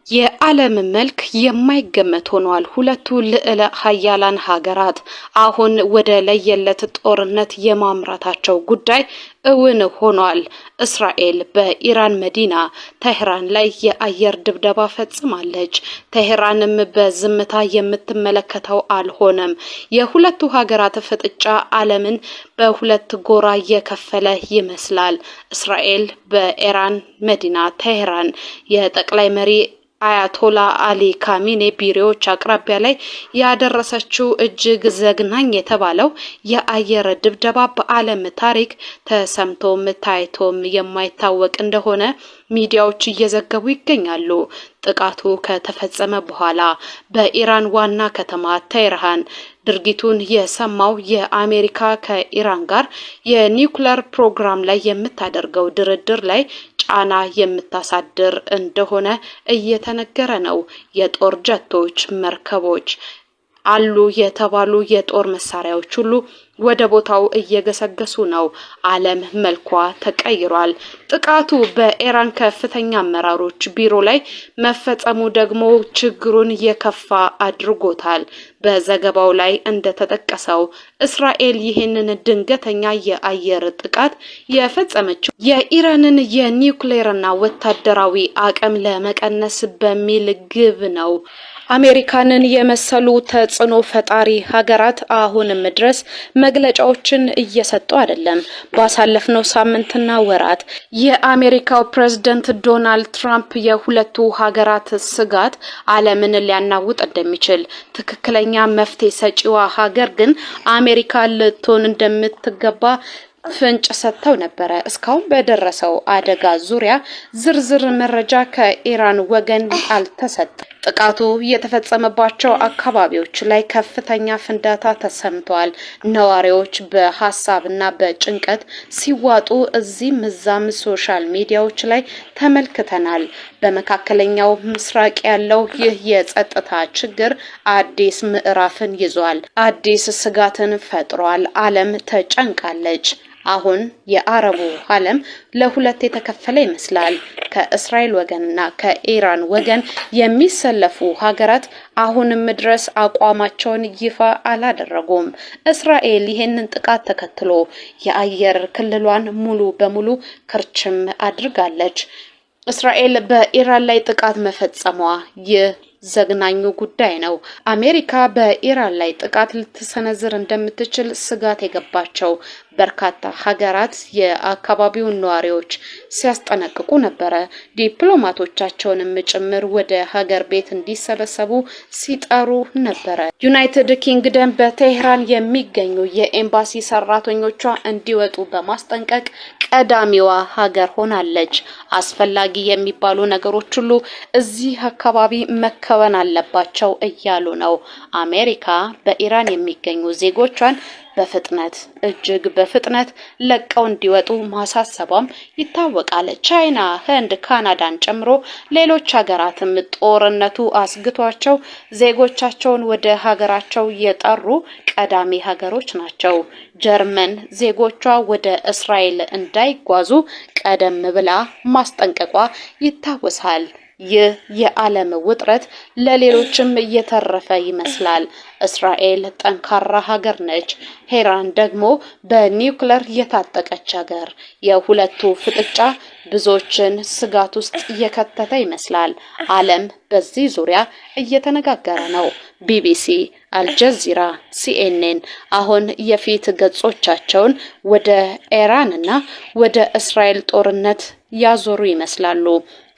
የዓለም መልክ የማይገመት ሆኗል። ሁለቱ ልዕለ ሀያላን ሀገራት አሁን ወደ ለየለት ጦርነት የማምራታቸው ጉዳይ እውን ሆኗል። እስራኤል በኢራን መዲና ቴህራን ላይ የአየር ድብደባ ፈጽማለች። ቴህራንም በዝምታ የምትመለከተው አልሆነም። የሁለቱ ሀገራት ፍጥጫ ዓለምን በሁለት ጎራ የከፈለ ይመስላል። እስራኤል በኢራን መዲና ቴህራን የጠቅላይ መሪ አያቶላ አሊ ካሚኔ ቢሮዎች አቅራቢያ ላይ ያደረሰችው እጅግ ዘግናኝ የተባለው የአየር ድብደባ በዓለም ታሪክ ተሰምቶም ታይቶም የማይታወቅ እንደሆነ ሚዲያዎች እየዘገቡ ይገኛሉ። ጥቃቱ ከተፈጸመ በኋላ በኢራን ዋና ከተማ ቴህራን ድርጊቱን የሰማው የአሜሪካ ከኢራን ጋር የኒውክሌር ፕሮግራም ላይ የምታደርገው ድርድር ላይ ጫና የምታሳድር እንደሆነ እየተነገረ ነው። የጦር ጀቶች፣ መርከቦች አሉ የተባሉ የጦር መሳሪያዎች ሁሉ ወደ ቦታው እየገሰገሱ ነው። ዓለም መልኳ ተቀይሯል። ጥቃቱ በኢራን ከፍተኛ አመራሮች ቢሮ ላይ መፈጸሙ ደግሞ ችግሩን የከፋ አድርጎታል። በዘገባው ላይ እንደተጠቀሰው እስራኤል ይህንን ድንገተኛ የአየር ጥቃት የፈጸመችው የኢራንን የኒውክሌርና ወታደራዊ አቅም ለመቀነስ በሚል ግብ ነው። አሜሪካንን የመሰሉ ተጽዕኖ ፈጣሪ ሀገራት አሁንም ድረስ መግለጫዎችን እየሰጡ አይደለም። ባሳለፍነው ሳምንትና ወራት የአሜሪካው ፕሬዝዳንት ዶናልድ ትራምፕ የሁለቱ ሀገራት ስጋት ዓለምን ሊያናውጥ እንደሚችል ትክክለኛ መፍትሄ ሰጪዋ ሀገር ግን አሜሪካ ልትሆን እንደምትገባ ፍንጭ ሰጥተው ነበረ። እስካሁን በደረሰው አደጋ ዙሪያ ዝርዝር መረጃ ከኢራን ወገን አልተሰጠም። ጥቃቱ የተፈጸመባቸው አካባቢዎች ላይ ከፍተኛ ፍንዳታ ተሰምቷል። ነዋሪዎች በሀሳብና በጭንቀት ሲዋጡ እዚህም እዛም ሶሻል ሚዲያዎች ላይ ተመልክተናል። በመካከለኛው ምስራቅ ያለው ይህ የጸጥታ ችግር አዲስ ምዕራፍን ይዟል። አዲስ ስጋትን ፈጥሯል። ዓለም ተጨንቃለች። አሁን የአረቡ ዓለም ለሁለት የተከፈለ ይመስላል። ከእስራኤል ወገንና ከኢራን ወገን የሚሰለፉ ሀገራት አሁንም ድረስ አቋማቸውን ይፋ አላደረጉም። እስራኤል ይህንን ጥቃት ተከትሎ የአየር ክልሏን ሙሉ በሙሉ ክርችም አድርጋለች። እስራኤል በኢራን ላይ ጥቃት መፈጸሟ ዘግናኙ ጉዳይ ነው። አሜሪካ በኢራን ላይ ጥቃት ልትሰነዝር እንደምትችል ስጋት የገባቸው በርካታ ሀገራት የአካባቢውን ነዋሪዎች ሲያስጠነቅቁ ነበረ። ዲፕሎማቶቻቸውንም ጭምር ወደ ሀገር ቤት እንዲሰበሰቡ ሲጠሩ ነበረ። ዩናይትድ ኪንግደም በቴህራን የሚገኙ የኤምባሲ ሰራተኞቿ እንዲወጡ በማስጠንቀቅ ቀዳሚዋ ሀገር ሆናለች። አስፈላጊ የሚባሉ ነገሮች ሁሉ እዚህ አካባቢ መከወን አለባቸው እያሉ ነው። አሜሪካ በኢራን የሚገኙ ዜጎቿን እጅግ በፍጥነት ለቀው እንዲወጡ ማሳሰቧም ይታወቃል። ቻይና፣ ህንድ፣ ካናዳን ጨምሮ ሌሎች ሀገራትም ጦርነቱ አስግቷቸው ዜጎቻቸውን ወደ ሀገራቸው የጠሩ ቀዳሚ ሀገሮች ናቸው። ጀርመን ዜጎቿ ወደ እስራኤል እንዳይጓዙ ቀደም ብላ ማስጠንቀቋ ይታወሳል። ይህ የዓለም ውጥረት ለሌሎችም እየተረፈ ይመስላል። እስራኤል ጠንካራ ሀገር ነች። ኢራን ደግሞ በኒውክሌር የታጠቀች ሀገር። የሁለቱ ፍጥጫ ብዙዎችን ስጋት ውስጥ እየከተተ ይመስላል። ዓለም በዚህ ዙሪያ እየተነጋገረ ነው። ቢቢሲ፣ አልጀዚራ፣ ሲኤንኤን አሁን የፊት ገጾቻቸውን ወደ ኢራንና ወደ እስራኤል ጦርነት ያዞሩ ይመስላሉ።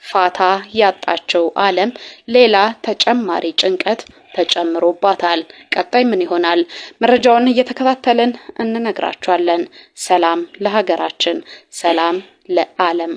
ፋታ ያጣቸው ዓለም ሌላ ተጨማሪ ጭንቀት ተጨምሮባታል። ቀጣይ ምን ይሆናል? መረጃውን እየተከታተልን እንነግራችኋለን። ሰላም ለሀገራችን፣ ሰላም ለዓለም።